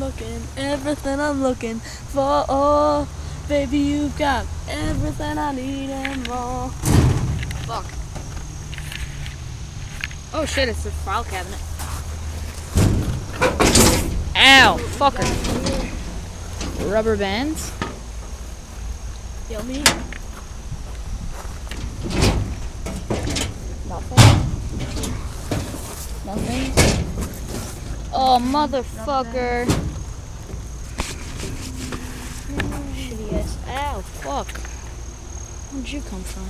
looking, everything I'm looking for. Oh, baby, you've got everything I need and more. Fuck. Oh shit, it's the file cabinet. Ow, fucker. Rubber bands. Yummy. Nothing. Oh, motherfucker. Shitty ass. Ow, fuck. Where'd you come from?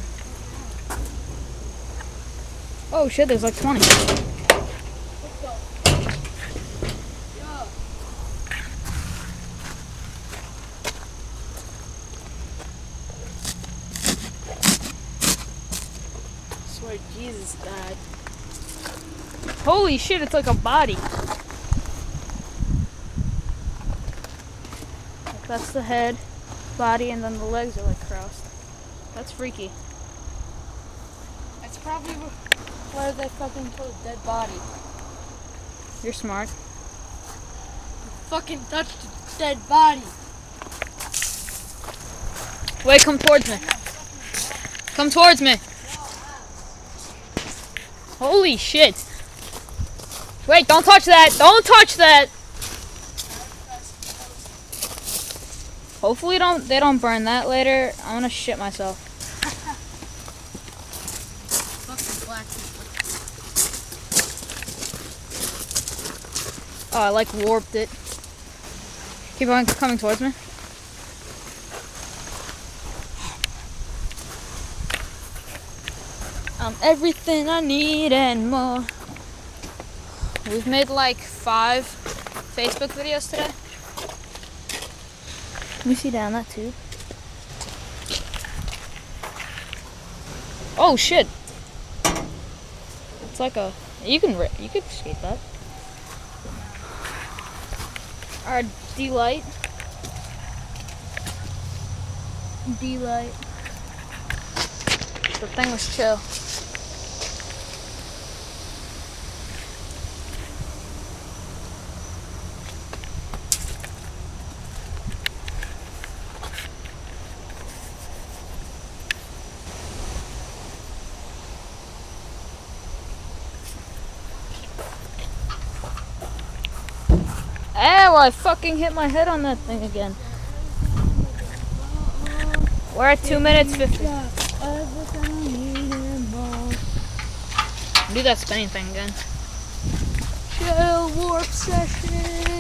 Oh shit, there's like 20. I swear Jesus died. Holy shit, it's like a body. Like that's the head, body, and then the legs are like crossed. That's freaky. That's probably where they fucking put a dead body. You're smart. Fucking touched a dead body. Wait, come towards me. Come towards me. Holy shit. Wait, don't touch that. Don't touch that. Hopefully they don't burn that later. I'm gonna shit myself. Fucking black people. Oh, I like warped it. Keep on coming towards me. Everything I need and more. We've made like 5 Facebook videos today. Let me see down that tube. Oh shit! It's like a you can escape that. Our D-light. D-light. The thing was chill. Ow, I fucking hit my head on that thing again. We're at 2 minutes 50. Do that spinning thing again. Chill warp session.